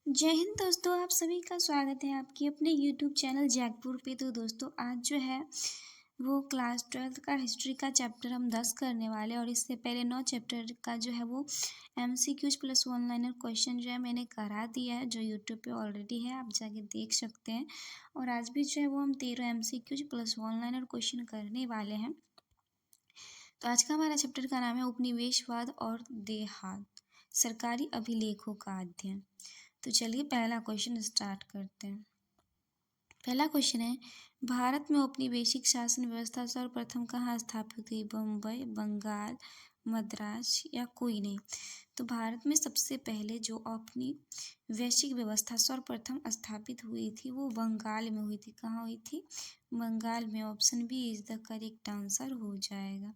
जय हिंद दोस्तों, आप सभी का स्वागत है आपके अपने यूट्यूब चैनल जैकपुर पे। तो दोस्तों आज जो है वो क्लास 12th का हिस्ट्री का चैप्टर हम 10 करने वाले हैं और इससे पहले 9 चैप्टर का जो है वो MCQs plus one liner question जो है मैंने करा दिया है, जो यूट्यूब पे ऑलरेडी है, आप जाके देख सकते हैं। और आज भी जो है वो हम 13 MCQs plus one liner question करने वाले हैं। तो आज का हमारा चैप्टर का नाम है उपनिवेशवाद और देहात, सरकारी अभिलेखों का अध्ययन। तो चलिए पहला क्वेश्चन स्टार्ट करते हैं। पहला क्वेश्चन है, भारत में औपनिवेशिक शासन व्यवस्था सर्वप्रथम कहाँ स्थापित हुई? बम्बई, बंगाल, मद्रास या कोई नहीं? तो भारत में सबसे पहले जो औपनिवेशिक व्यवस्था सर्वप्रथम स्थापित हुई थी वो बंगाल में हुई थी। कहाँ हुई थी? बंगाल में। Option B is the correct answer हो जाएगा।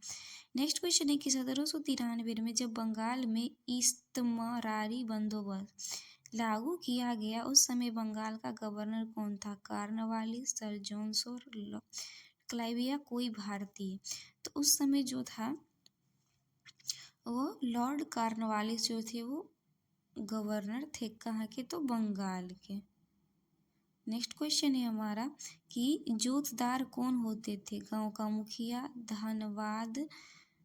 नेक्स्ट क्वेश्चन है कि 1793 में जब बंगाल में इस्तमरारी बंदोबस्त लागू किया गया, उस समय बंगाल का गवर्नर कौन था? कार्नवालिस, सर जोन्स और क्लाइव या कोई भारतीय? तो उस समय जो था वो लॉर्ड कार्नवालिस जो थे वो गवर्नर थे। कहाँ के? तो बंगाल के। नेक्स्ट क्वेश्चन है हमारा कि जोतदार कौन होते थे? गांव का मुखिया, धनवाद,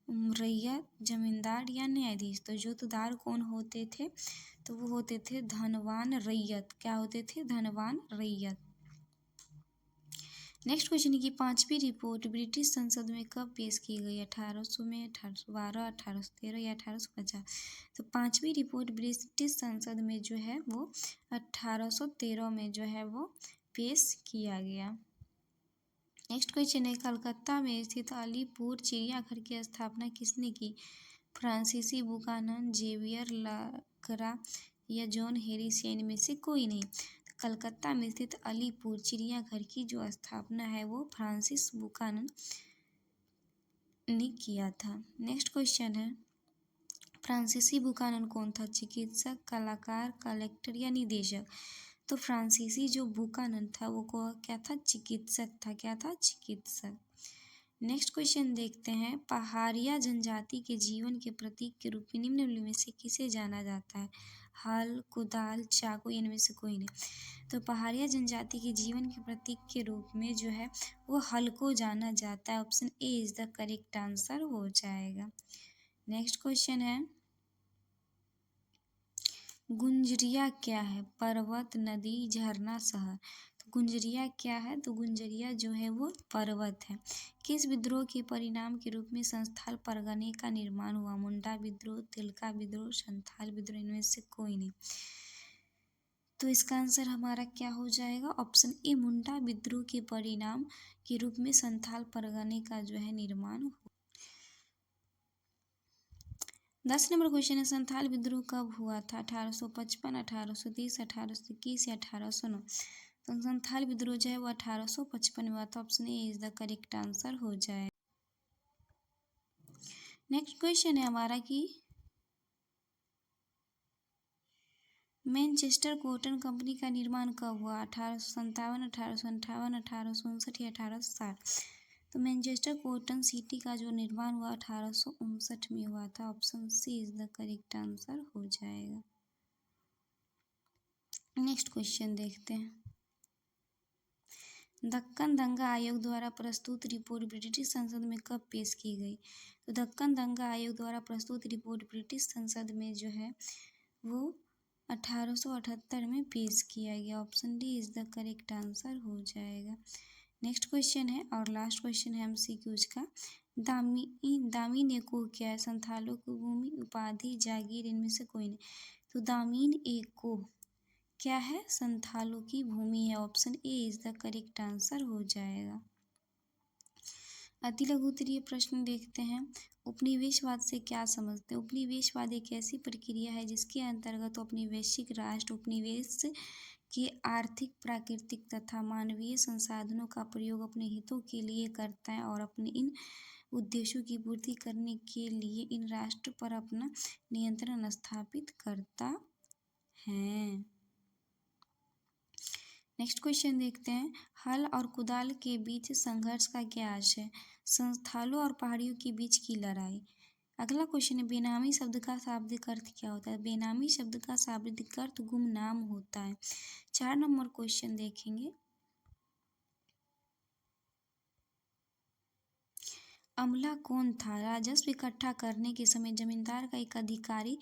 रैयत, जमींदार या न्यायाधीश? तो जोतदार कौन होते थे? तो वो होते थे धनवान रैयत। क्या होते थे? धनवान रैयत। नेक्स्ट क्वेश्चन है कि पांचवी रिपोर्ट ब्रिटिश संसद में कब पेश की गई? 1800 में, 1812, 1813 या 1850? तो पांचवी रिपोर्ट ब्रिटिश संसद में जो है वो 1813 में जो है वो पेश किया गया। नेक्स्ट क्वेश्चन है, कलकत्ता में स्थित अलीपुर चिड़ियाघर की स्थापना किसने की? फ्रांसीसी बुकानन, जेवियर लाक्रा या जॉन हैरिस या इनमें से कोई नहीं? कलकत्ता में स्थित अलीपुर चिड़ियाघर की जो स्थापना है वो फ्रांसिस बुकानन ने किया था। नेक्स्ट क्वेश्चन है, फ्रांसीसी बुकानन कौन था? चिकित्सक, कलाकार, कलेक्टर या निदेशक? तो फ्रांसीसी जो बुकानन था वो क्या था? चिकित्सक था। क्या था? चिकित्सक। नेक्स्ट क्वेश्चन देखते हैं, पहाड़िया जनजाति के जीवन के प्रतीक के रूप में निम्न में से किसे जाना जाता है? हल, कुदाल, चाकू, इनमें से कोई नहीं? तो पहाड़िया जनजाति के जीवन के प्रतीक के रूप में जो है वो हल को जाना जाता है। Option A is the correct answer हो जाएगा। नेक्स्ट क्वेश्चन है, गुंजरिया क्या है? पर्वत, नदी, झरना, शहर? तो गुंजरिया क्या है? तो गुंजरिया जो है वो पर्वत है। किस विद्रोह के परिणाम के रूप में संथाल परगने का निर्माण हुआ? मुंडा विद्रोह, तिलका विद्रोह, संथाल विद्रोह, इनमें से कोई नहीं? तो इसका आंसर हमारा क्या हो जाएगा? ऑप्शन ए, मुंडा विद्रोह के परिणाम के रूप में संथाल परगने का जो है निर्माण हुआ। 10 नंबर क्वेश्चन है, संथाल विद्रोह कब हुआ था? 1855, 1830, 1821 या 1809? तो संथाल विद्रोह जो है वो 1855 में हुआ था। Option A is the correct answer हो जाए। नेक्स्ट क्वेश्चन है हमारा कि मैनचेस्टर कॉटन कंपनी का निर्माण कब हुआ? 1857, 1858, 1859 या 1860? तो मैनचेस्टर कॉटन सिटी का जो निर्माण हुआ 1859 में हुआ था। Option C is the correct answer हो जाएगा। नेक्स्ट क्वेश्चन देखते हैं, दक्कन दंगा आयोग द्वारा प्रस्तुत रिपोर्ट ब्रिटिश संसद में कब पेश की गई? तो दक्कन दंगा आयोग द्वारा प्रस्तुत रिपोर्ट ब्रिटिश संसद में जो है वो 1878 में पेश किया गया। Option D is the correct answer हो जाएगा। नेक्स्ट क्वेश्चन है और लास्ट क्वेश्चन है MCQs का, दामीन एको क्या है? संथालों की भूमि, उपाधि, जागीर, इनमें से कोई नहीं? तो दामीन एको क्या है? संथालों की भूमि है। Option A is the correct answer हो जाएगा। अति लघु उत्तरीय प्रश्न देखते हैं, उपनिवेशवाद से क्या समझते हैं? उपनिवेशवाद एक ऐसी प्रक्रिया है जिसके अंतर्गत औपनिवेशिक राष्ट्र उपनिवेश के आर्थिक, प्राकृतिक तथा मानवीय संसाधनों का प्रयोग अपने हितों के लिए करता है और अपने इन उद्देश्यों की पूर्ति करने के लिए इन राष्ट्र पर अपना नियंत्रण स्थापित करता है। नेक्स्ट क्वेश्चन देखते हैं, हल और कुदाल के बीच संघर्ष का क्या अर्थ है? संस्थालों और पहाड़ियों के बीच की लड़ाई, अगला क्वेश्चन है, बेनामी शब्द का शाब्दिक अर्थ क्या होता है? बेनामी शब्द का शाब्दिक अर्थ गुमनाम होता है। 4 नंबर क्वेश्चन देखेंगे। अमला कौन था? राजस्व इकट्ठा करने के समय जमींदार का एक अधिकारी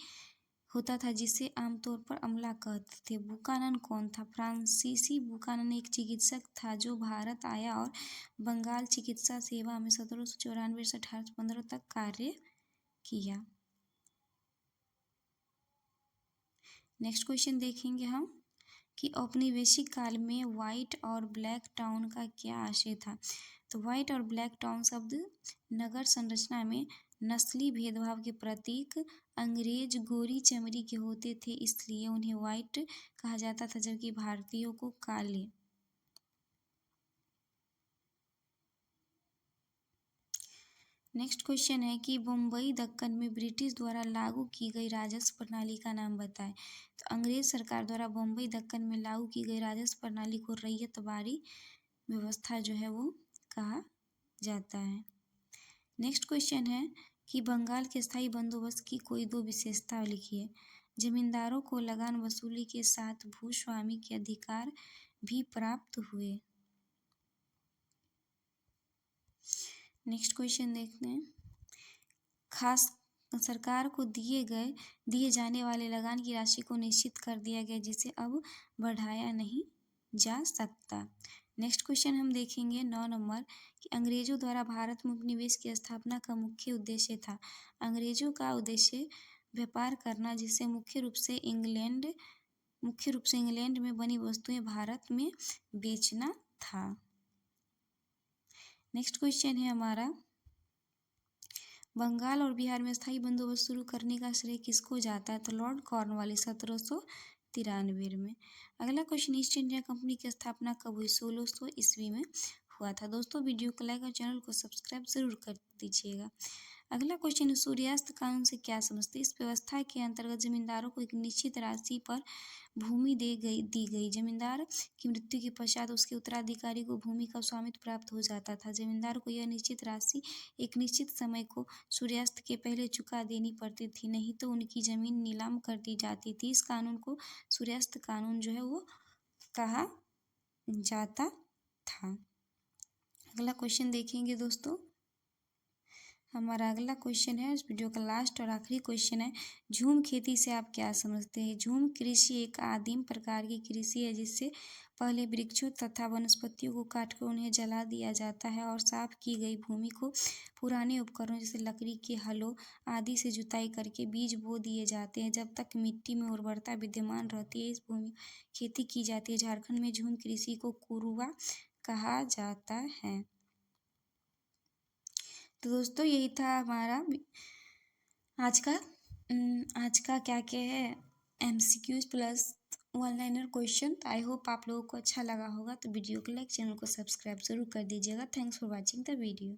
होता था जिसे आमतौर पर अमला कहते थे। बुकानन कौन था? फ्रांसीसी बुकानन एक चिकित्सक था जो भारत आया और बंगाल चिकित्सा सेवा में 1794 से 1815 तक कार्य किया। नेक्स्ट क्वेश्चन देखेंगे हम कि औपनिवेशिक काल में व्हाइट और ब्लैक टाउन का क्या आशय था? तो व्हाइट और ब्लैक टाउन शब्द नगर संरचना में नस्ली भेदभाव के प्रतीक अंग्रेज गोरी चमड़ी के होते थे, इसलिए उन्हें व्हाइट कहा जाता था जबकि भारतीयों को काले। नेक्स्ट क्वेश्चन है कि बम्बई दक्कन में ब्रिटिश द्वारा लागू की गई राजस्व प्रणाली का नाम बताएं। तो अंग्रेज सरकार द्वारा बम्बई दक्कन में लागू की गई राजस्व प्रणाली को रैयतवाड़ी व्यवस्था जो है वो कहा जाता है। नेक्स्ट क्वेश्चन है कि बंगाल के स्थायी बंदोबस्त की कोई 2 विशेषता लिखिए। जमींदारों को लगान वसूली के साथ भूस्वामी के अधिकार भी प्राप्त हुए। नेक्स्ट क्वेश्चन देखते हैं, खास सरकार को दिए जाने वाले लगान की राशि को निश्चित कर दिया गया जिसे अब बढ़ाया नहीं जा सकता। नेक्स्ट क्वेश्चन हम देखेंगे 9 नंबर कि अंग्रेजों द्वारा भारत में उपनिवेश की स्थापना का मुख्य उद्देश्य था। अंग्रेजों का उद्देश्य व्यापार करना जिससे मुख्य रूप से इंग्लैंड में बनी वस्तुएं भारत में बेचना था। नेक्स्ट क्वेश्चन है हमारा, बंगाल और बिहार में स्थायी बंदोबस्त शुरू करने का श्रेय किसको जाता है? तो लॉर्ड कॉर्नवालिस 1793 में। अगला क्वेश्चन, ईस्ट इंडिया कंपनी की स्थापना कब हुई? 1600 ईस्वी में हुआ था। दोस्तों वीडियो को लाइक और चैनल को सब्सक्राइब जरूर कर दीजिएगा। अगला क्वेश्चन, सूर्यास्त कानून से क्या समझते हैं? इस व्यवस्था के अंतर्गत जमींदारों को एक निश्चित राशि पर भूमि दी गई। जमींदार की मृत्यु के पश्चात उसके उत्तराधिकारी को भूमि का स्वामित्व प्राप्त हो जाता था। जमींदार को यह निश्चित राशि एक निश्चित समय को सूर्यास्त के पहले चुका देनी पड़ती थी, नहीं तो उनकी जमीन नीलाम कर दी जाती थी। इस कानून को सूर्यास्त कानून जो है वो कहा जाता था। अगला क्वेश्चन देखेंगे दोस्तों, हमारा अगला क्वेश्चन है इस वीडियो का लास्ट और आखिरी क्वेश्चन है, झूम खेती से आप क्या समझते हैं? झूम कृषि एक आदिम प्रकार की कृषि है जिससे पहले वृक्षों तथा वनस्पतियों को काटकर उन्हें जला दिया जाता है और साफ की गई भूमि को पुराने उपकरणों जैसे लकड़ी के हलों आदि से जुताई करके बीज बो दिए जाते हैं। जब तक मिट्टी में उर्वरता विद्यमान रहती है इस भूमि खेती की जाती है। झारखंड में झूम कृषि को कुरुआ कहा जाता है। तो दोस्तों यही था हमारा आज का क्या है MCQs plus 1 liner question. I hope आप लोगों को अच्छा लगा होगा। तो वीडियो को लाइक, चैनल को सब्सक्राइब जरूर कर दीजिएगा। Thanks for watching the video.